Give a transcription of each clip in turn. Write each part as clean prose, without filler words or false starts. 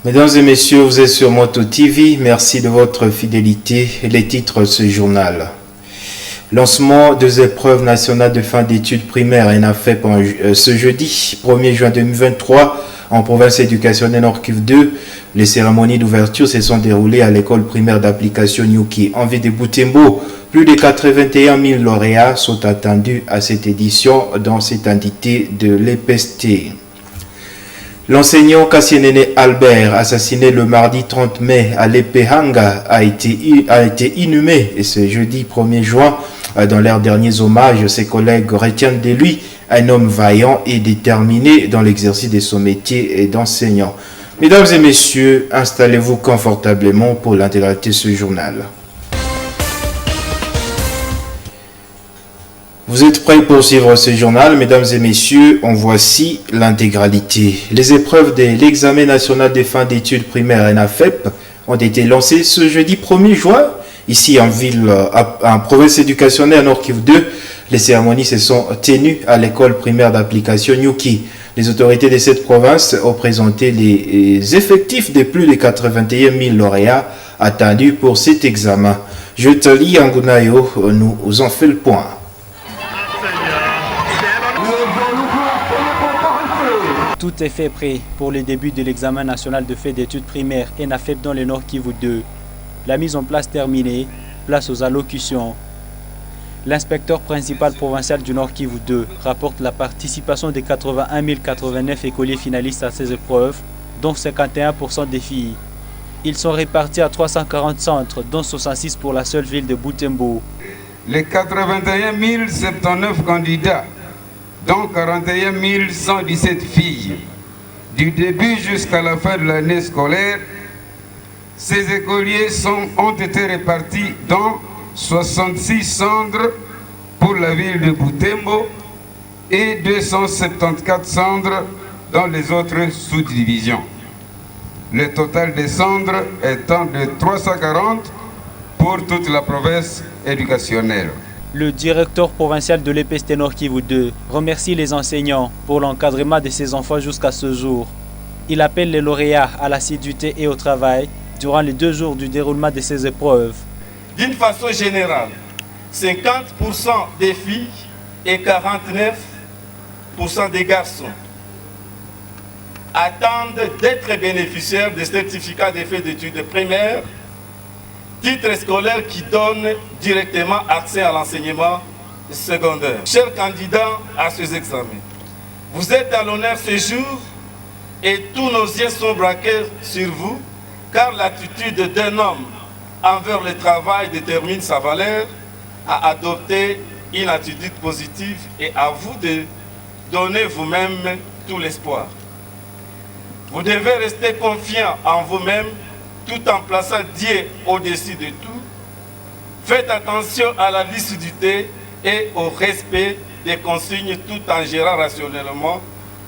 Mesdames et messieurs, vous êtes sur Moto TV. Merci de votre fidélité. Les titres de ce journal. Lancement des épreuves nationales de fin d'études primaires ENAFEP ce jeudi 1er juin 2023 en province éducationnelle Nord Kivu 2. Les cérémonies d'ouverture se sont déroulées à l'école primaire d'application Nyuki en ville de Butembo. Plus de 81 000 lauréats sont attendus à cette édition dans cette entité de l'EPST. L'enseignant Kassienene Albert, assassiné le mardi 30 mai à l'Epehanga, a été inhumé et ce jeudi 1er juin. Dans leurs derniers hommages, ses collègues retiennent de lui un homme vaillant et déterminé dans l'exercice de son métier d'enseignant. Mesdames et messieurs, installez-vous confortablement pour l'intégralité de ce journal. Vous êtes prêts pour suivre ce journal, mesdames et messieurs, en voici l'intégralité. Les épreuves de l'examen national de fin d'études primaires ENAFEP ont été lancées ce jeudi 1er juin, ici en province éducationnelle Nord Kivu 2. Les cérémonies se sont tenues à l'école primaire d'application Nyuki. Les autorités de cette province ont présenté les effectifs de plus de 81 000 lauréats attendus pour cet examen. Je te lis Angunayo, nous en fait le point. Tout est fait prêt pour le début de l'examen national de fait d'études primaires ENAFEP dans le Nord Kivu 2. La mise en place terminée, place aux allocutions. L'inspecteur principal provincial du Nord Kivu 2 rapporte la participation des 81 089 écoliers finalistes à ces épreuves, dont 51% des filles. Ils sont répartis à 340 centres, dont 66 pour la seule ville de Butembo. Les 81 079 candidats, dont 41 117 filles, du début jusqu'à la fin de l'année scolaire, ces écoliers ont été répartis dans 66 centres pour la ville de Butembo et 274 centres dans les autres sous-divisions. Le total des centres étant de 340 pour toute la province éducationnelle. Le directeur provincial de l'EPST Nord Kivu 2 remercie les enseignants pour l'encadrement de ses enfants jusqu'à ce jour. Il appelle les lauréats à l'assiduité et au travail durant les 2 jours du déroulement de ces épreuves. D'une façon générale, 50% des filles et 49% des garçons attendent d'être bénéficiaires des certificats d'effet d'études primaires, titre scolaire qui donne directement accès à l'enseignement secondaire. Chers candidats à ces examens, vous êtes à l'honneur ce jour et tous nos yeux sont braqués sur vous, car l'attitude d'un homme envers le travail détermine sa valeur. À adopter une attitude positive et à vous de donner vous-même tout l'espoir. Vous devez rester confiant en vous-même tout en plaçant Dieu au-dessus de tout. Faites attention à la lucidité et au respect des consignes tout en gérant rationnellement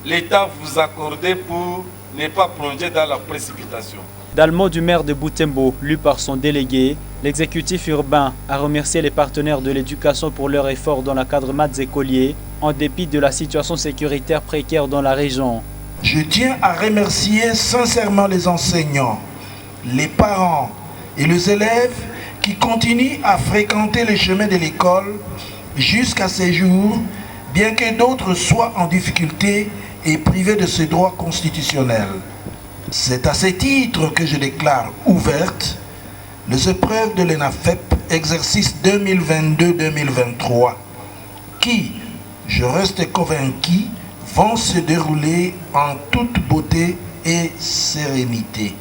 l'état vous accordez pour ne pas plonger dans la précipitation. Dans le mot du maire de Butembo, lu par son délégué, l'exécutif urbain a remercié les partenaires de l'éducation pour leur effort dans l'encadrement des écoliers, en dépit de la situation sécuritaire précaire dans la région. Je tiens à remercier sincèrement les enseignants, les parents et les élèves qui continuent à fréquenter les chemins de l'école jusqu'à ces jours, bien que d'autres soient en difficulté et privés de ce droit constitutionnel. C'est à ce titre que je déclare ouvertes les épreuves de l'ENAFEP exercice 2022-2023 qui, je reste convaincu, vont se dérouler en toute beauté et sérénité.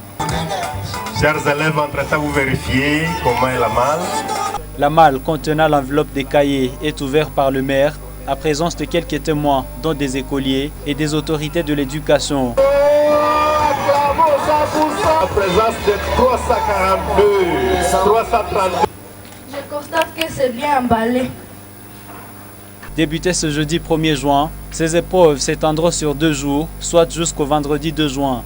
Chers élèves, entre-temps, vous vérifiez comment est la malle. La malle contenant l'enveloppe des cahiers est ouverte par le maire à présence de quelques témoins, dont des écoliers et des autorités de l'éducation. En présence de 342, 332. Je constate que c'est bien emballé. Débuté ce jeudi 1er juin, ces épreuves s'étendront sur 2 jours, soit jusqu'au vendredi 2 juin.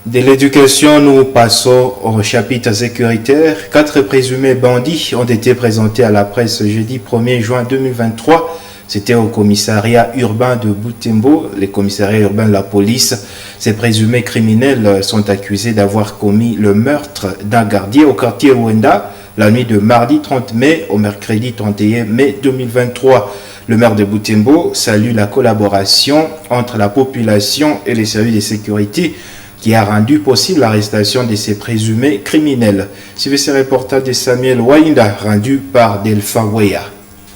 De l'éducation, nous passons au chapitre sécuritaire. 4 présumés bandits ont été présentés à la presse jeudi 1er juin 2023. C'était au commissariat urbain de Butembo, les commissariats urbains de la police. Ces présumés criminels sont accusés d'avoir commis le meurtre d'un gardien au quartier Rwanda la nuit de mardi 30 mai au mercredi 31 mai 2023. Le maire de Butembo salue la collaboration entre la population et les services de sécurité qui a rendu possible l'arrestation de ces présumés criminels. Suivez ce reportage de Samuel Wainda rendu par Delphin Weya.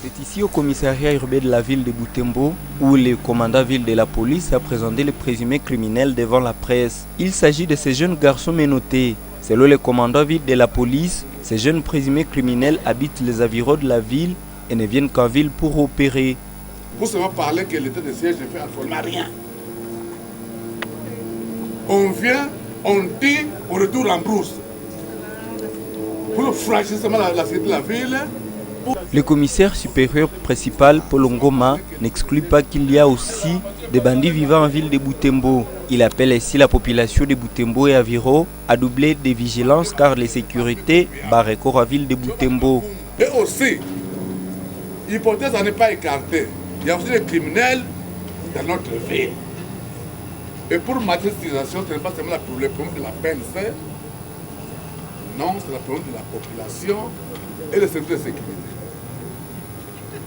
C'est ici au commissariat urbain de la ville de Butembo où le commandant ville de la police a présenté les présumés criminels devant la presse. Il s'agit de ces jeunes garçons menottés. Selon le commandant ville de la police, ces jeunes présumés criminels habitent les environs de la ville et ne viennent qu'en ville pour opérer. Vous savez parler que l'état de siège ne fait absolument rien. On vient, on dit, on retourne en brousse. Pour le franchissement de la cité de la ville. Le commissaire supérieur principal, Paul Ngoma, n'exclut pas qu'il y a aussi des bandits vivant en ville de Butembo. Il appelle ainsi la population de Butembo et Aviro à doubler de vigilance car les sécurités barrent encore à ville de Butembo. Et aussi, l'hypothèse à ne pas écarter, il y a aussi des criminels dans notre ville. Et pour ma utilisation, ce n'est pas seulement le problème de la PNC, non, c'est le problème de la population et le service de sécurité.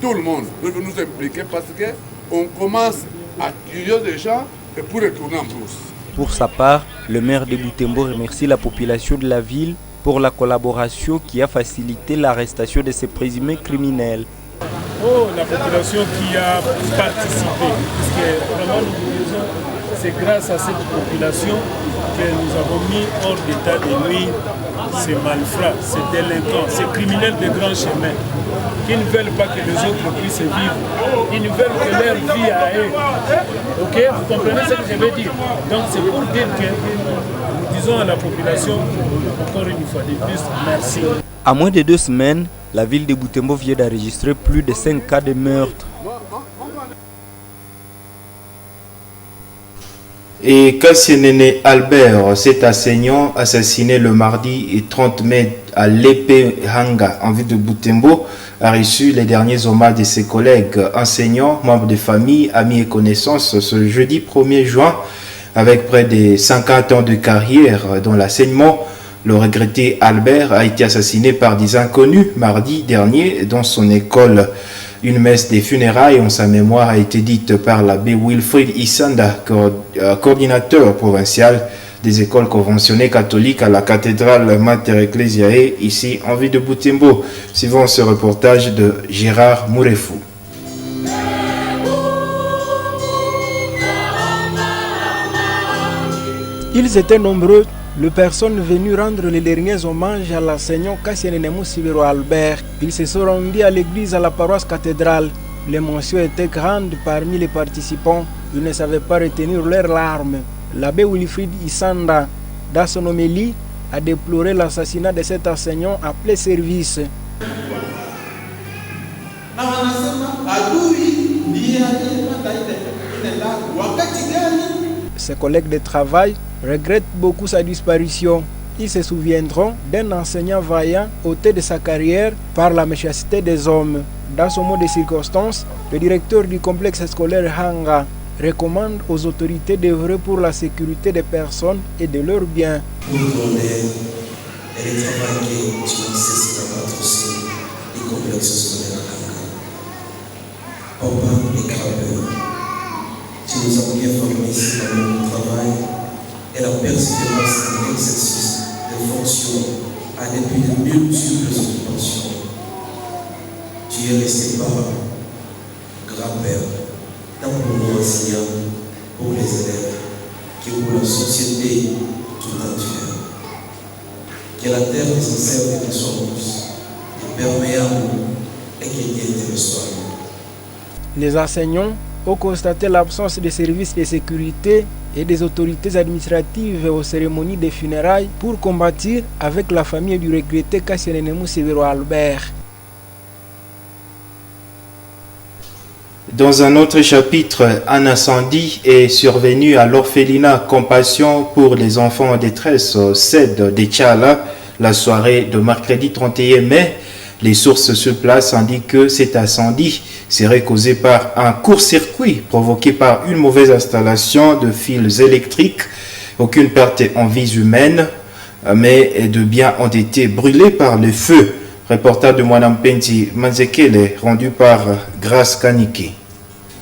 Tout le monde peut nous impliquer parce qu'on commence à tuer des gens et pour retourner en brousse. Pour sa part, le maire de Butembo remercie la population de la ville pour la collaboration qui a facilité l'arrestation de ces présumés criminels. Oh, la population qui a participé, parce que vraiment nous disons, c'est grâce à cette population que nous avons mis hors d'état de nuire ces malfrats, ces délinquants, ces criminels de grand chemin, qui ne veulent pas que les autres puissent vivre. Ils ne veulent que leur vie à eux. Ok, vous comprenez ce que je veux dire? Donc c'est pour dire que nous disons à la population, encore une fois de plus, merci. À moins de 2 semaines, la ville de Butembo vient d'enregistrer plus de 5 cas de meurtre. Et Kassienene Albert, cet enseignant assassiné le mardi 30 mai à Lepehanga, en ville de Butembo, a reçu les derniers hommages de ses collègues enseignants, membres de famille, amis et connaissances ce jeudi 1er juin. Avec près de 50 ans de carrière dans l'enseignement, le regretté Albert a été assassiné par des inconnus mardi dernier dans son école. Une messe des funérailles en sa mémoire a été dite par l'abbé Wilfried Isanda, coordinateur provincial des écoles conventionnées catholiques à la cathédrale Mater Ecclesiae, ici en ville de Butembo. Suivant ce reportage de Gérard Mourefou. Ils étaient nombreux, les personnes venues rendre les derniers hommages à l'enseignant Kassienene Musibiro Albert. Ils se sont rendus à l'église à la paroisse cathédrale. Les mentions étaient grandes parmi les participants. Ils ne savaient pas retenir leurs larmes. L'abbé Wilfried Isanda, dans son homélie, a déploré l'assassinat de cet enseignant appelé service. Ses collègues de travail regrettent beaucoup sa disparition. Ils se souviendront d'un enseignant vaillant ôté de sa carrière par la méchanceté des hommes. Dans ce mot de circonstance, le directeur du complexe scolaire Hanga recommande aux autorités d'œuvrer pour la sécurité des personnes et de leurs biens. Pour ton aide et le travail que tu as cessé d'abattre aussi du complexe scolaire Hanga. Papa et grand-père, tu nous as bien formés ici dans notre travail et la persévérance dans l'exercice de fonctions a depuis de multiples occupations. Tu es resté parent, grand-père, tant pour nos enseignants, pour les élèves, que pour la société tout entière. Que la terre des ancêtres te soit douce, et perméable, et qu'il y ait des soins. Les enseignants ont constaté l'absence de services de sécurité et des autorités administratives aux cérémonies des funérailles pour combattre avec la famille du regretté Kassienene Musibiro Albert. Dans un autre chapitre, un incendie est survenu à l'orphelinat Compassion pour les enfants en détresse au CED de Tchala la soirée de mercredi 31 mai. Les sources sur place indiquent que cet incendie serait causé par un court-circuit provoqué par une mauvaise installation de fils électriques. Aucune perte en vies humaines, mais de biens ont été brûlés par le feu. Reportage de Mwanampenzi Manzekele rendu par Grace Kaniki.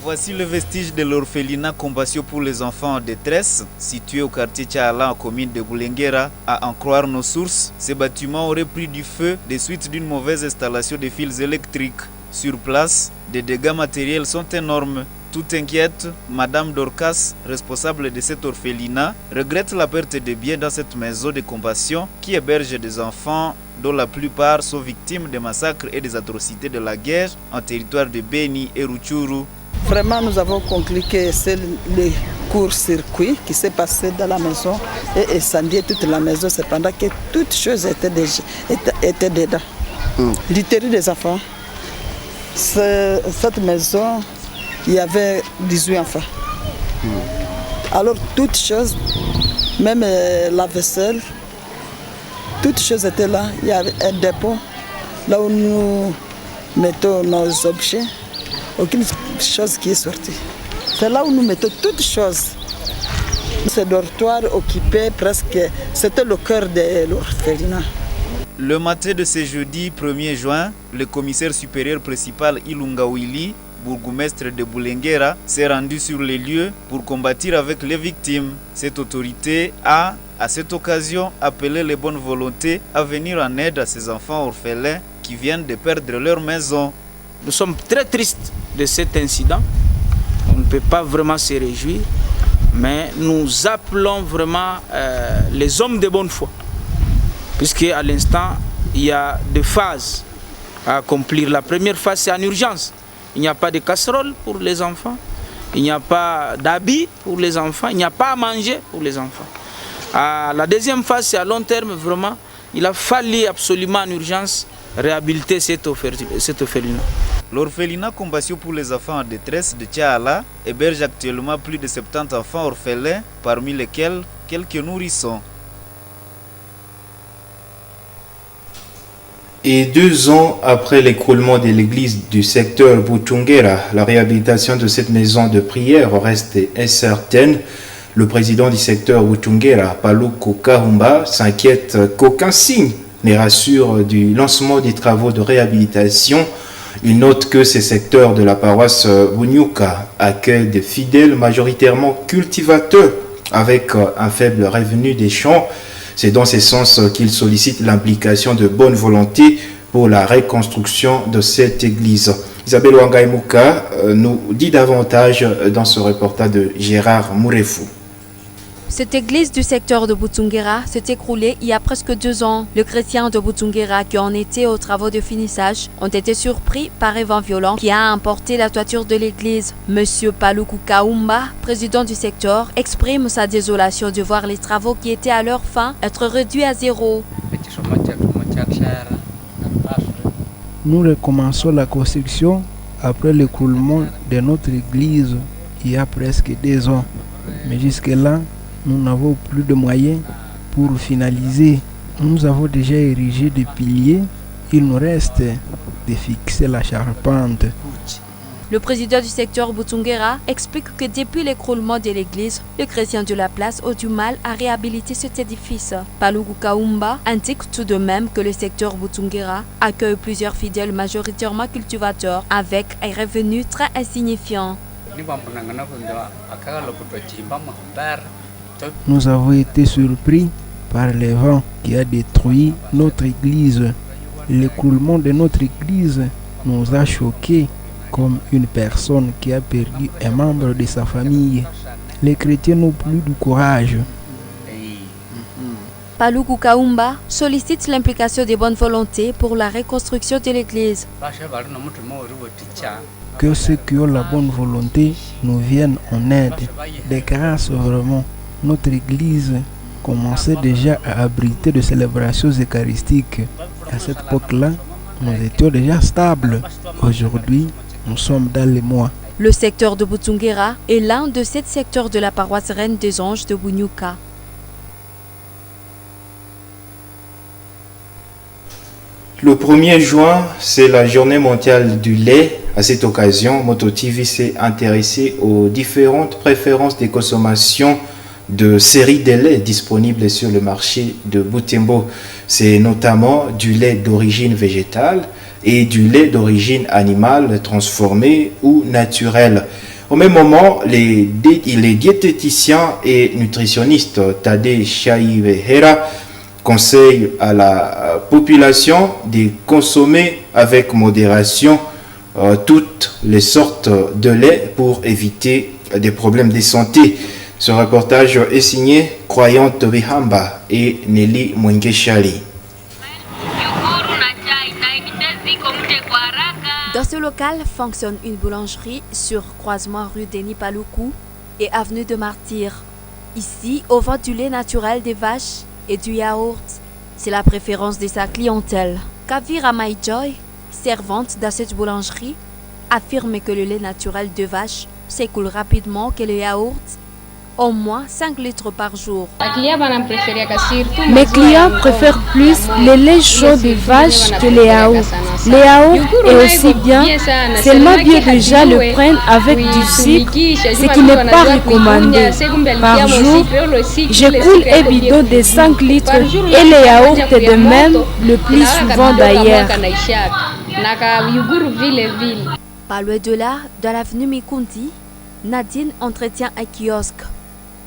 Voici le vestige de l'orphelinat Compassion pour les enfants en détresse, situé au quartier Tchaala en commune de Boulenguera. À en croire nos sources, ce bâtiment aurait pris du feu des suites d'une mauvaise installation de fils électriques. Sur place, des dégâts matériels sont énormes. Tout inquiète, Madame Dorcas, responsable de cet orphelinat, regrette la perte de biens dans cette maison de compassion qui héberge des enfants dont la plupart sont victimes des massacres et des atrocités de la guerre en territoire de Beni et Rutshuru. Vraiment, nous avons conclu que c'est le court-circuit qui s'est passé dans la maison et incendié toute la maison, cependant que toutes choses étaient dedans. L'intérieur des enfants, cette maison, il y avait 18 enfants. Alors, toutes choses, même la vaisselle, toutes choses étaient là. Il y avait un dépôt, là où nous mettons nos objets. Aucune chose qui est sortie. C'est là où nous mettons toutes choses. Ce dortoir occupé presque, c'était le cœur de l'orphelinat. Le matin de ce jeudi 1er juin, le commissaire supérieur principal Ilunga Willy, bourgmestre de Boulenguera, s'est rendu sur les lieux pour combattre avec les victimes. Cette autorité a, à cette occasion, appelé les bonnes volontés à venir en aide à ces enfants orphelins qui viennent de perdre leur maison. Nous sommes très tristes de cet incident. On ne peut pas vraiment se réjouir, mais nous appelons vraiment les hommes de bonne foi. Puisque à l'instant, il y a deux phases à accomplir. La première phase, c'est en urgence. Il n'y a pas de casserole pour les enfants, il n'y a pas d'habits pour les enfants, il n'y a pas à manger pour les enfants. La deuxième phase, c'est à long terme, vraiment. Il a fallu absolument en urgence réhabiliter cet orphelinat. L'orphelinat Compassion pour les enfants en détresse de Tchaala héberge actuellement plus de 70 enfants orphelins, parmi lesquels quelques nourrissons. Et 2 ans après l'écroulement de l'église du secteur Butungera, la réhabilitation de cette maison de prière reste incertaine. Le président du secteur Butungera, Paluku Kahumba, s'inquiète qu'aucun signe ne rassure du lancement des travaux de réhabilitation. Il note que ces secteurs de la paroisse Bunyuka accueillent des fidèles majoritairement cultivateurs avec un faible revenu des champs. C'est dans ce sens qu'il sollicite l'implication de bonne volonté pour la reconstruction de cette église. Isabelle Wangaimuka nous dit davantage dans ce reportage de Gérard Mourefou. Cette église du secteur de Butungera s'est écroulée il y a presque 2 ans. Les chrétiens de Butungera qui en étaient aux travaux de finissage ont été surpris par un vent violent qui a emporté la toiture de l'église. Monsieur Paluku Kahumba, président du secteur, exprime sa désolation de voir les travaux qui étaient à leur fin être réduits à zéro. Nous recommençons la construction après l'écroulement de notre église il y a presque 2 ans. Mais jusque-là, nous n'avons plus de moyens pour finaliser. Nous avons déjà érigé des piliers. Il nous reste de fixer la charpente. Le président du secteur Butungera explique que depuis l'écroulement de l'église, les chrétiens de la place ont du mal à réhabiliter cet édifice. Paluku Kahumba indique tout de même que le secteur Butungera accueille plusieurs fidèles majoritairement cultivateurs avec un revenu très insignifiant. Nous avons été surpris par le vent qui a détruit notre église. L'écroulement de notre église nous a choqués comme une personne qui a perdu un membre de sa famille. Les chrétiens n'ont plus de courage. Paluku Kahumba sollicite l'implication des bonnes volontés pour la reconstruction de l'église. Que ceux qui ont la bonne volonté nous viennent en aide. De grâce vraiment, notre église commençait déjà à abriter de célébrations eucharistiques. À cette époque-là, nous étions déjà stables. Aujourd'hui, nous sommes dans les mois. Le secteur de Butungera est l'un de 7 secteurs de la paroisse Reine des Anges de Bunyuka. Le 1er juin, c'est la journée mondiale du lait. À cette occasion, MotoTV s'est intéressé aux différentes préférences des consommations de séries de lait disponibles sur le marché de Butembo. C'est notamment du lait d'origine végétale et du lait d'origine animale transformé ou naturel. Au même moment, les diététiciens et nutritionnistes Tade Chaivehera conseillent à la population de consommer avec modération toutes les sortes de lait pour éviter des problèmes de santé. Ce reportage est signé Croyante Bihamba et Nelly Mwengeshali. Dans ce local fonctionne une boulangerie sur croisement rue Denis Paloukou et avenue de Martyrs. Ici, on vend du lait naturel des vaches et du yaourt. C'est la préférence de sa clientèle. Kavira Maijoy, servante dans cette boulangerie, affirme que le lait naturel de vache s'écoule rapidement que le yaourt, au moins 5 litres par jour. Mes clients préfèrent plus le lait chaud de vache que les yaourts. Les yaourts est aussi bien, seulement bien déjà le prennent avec du sucre, ce qui n'est pas recommandé. Par jour, j'écoule un bidon de 5 litres et les yaourts de même, le plus souvent d'ailleurs. Pas loin de là, dans l'avenue Mikundi, Nadine entretient un kiosque.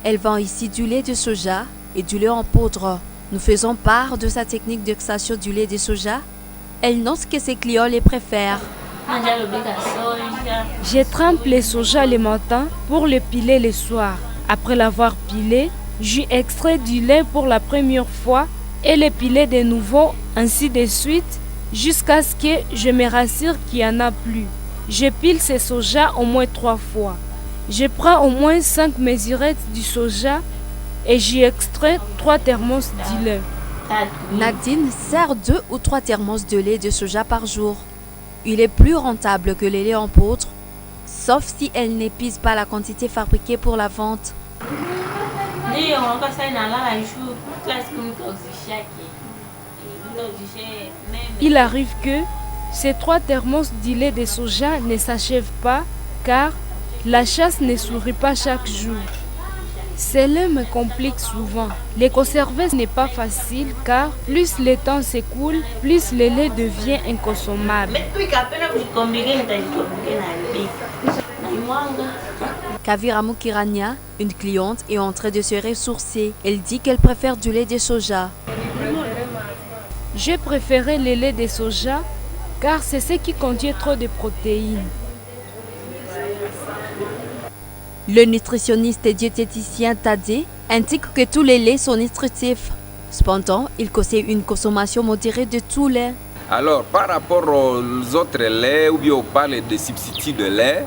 Elle vend ici du lait de soja et du lait en poudre. Nous faisons part de sa technique d'extraction du lait de soja. Elle note que ses clients les préfèrent. Je trempe les soja le matin pour le piler le soir. Après l'avoir pilé, j'y extrais du lait pour la première fois et le piler de nouveau, ainsi de suite, jusqu'à ce que je me rassure qu'il n'y en a plus. Je pile ces soja au moins 3 fois. Je prends au moins 5 mesurettes du soja et j'y extrais 3 thermos de lait. Nadine sert 2 ou 3 thermos de lait de soja par jour. Il est plus rentable que le lait en poudre, sauf si elle n'épuise pas la quantité fabriquée pour la vente. Il arrive que ces 3 thermos de lait de soja ne s'achèvent pas car la chasse ne sourit pas chaque jour. Cela me complique souvent. Les conserver n'est pas facile car plus le temps s'écoule, plus le lait devient inconsommable. Kavira Mukirania, une cliente, est en train de se ressourcer. Elle dit qu'elle préfère du lait de soja. J'ai préféré le lait de soja car c'est ce qui contient trop de protéines. Le nutritionniste et diététicien Tade indique que tous les laits sont nutritifs. Cependant, il conseille une consommation modérée de tout lait. Alors, par rapport aux autres laits, ou bien on parle de substituts de lait,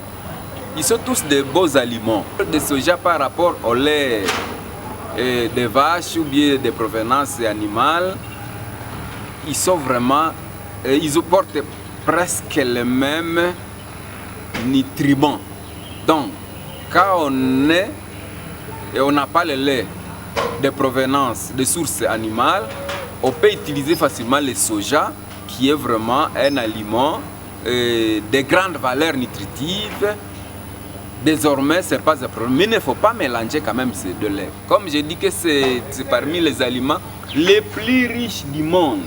ils sont tous de beaux aliments. Le soja par rapport au lait de vache ou bien de provenance animale, ils sont vraiment, ils apportent presque les mêmes nutriments. Donc, quand on est et on n'a pas le lait de provenance de sources animales, on peut utiliser facilement le soja, qui est vraiment un aliment de grande valeur nutritive. Désormais, ce n'est pas un problème. Mais il ne faut pas mélanger quand même ces deux laits. Comme je dis que c'est parmi les aliments les plus riches du monde.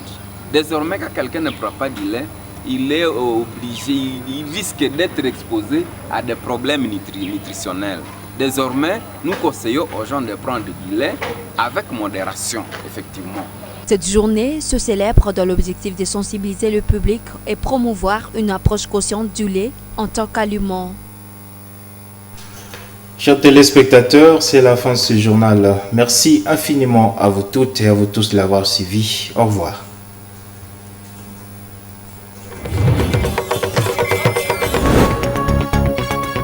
Désormais, quand quelqu'un ne prend pas du lait, il est obligé, il risque d'être exposé à des problèmes nutritionnels. Désormais, nous conseillons aux gens de prendre du lait avec modération, effectivement. Cette journée se célèbre dans l'objectif de sensibiliser le public et promouvoir une approche consciente du lait en tant qu'aliment. Chers téléspectateurs, c'est la fin de ce journal. Merci infiniment à vous toutes et à vous tous de l'avoir suivi. Au revoir.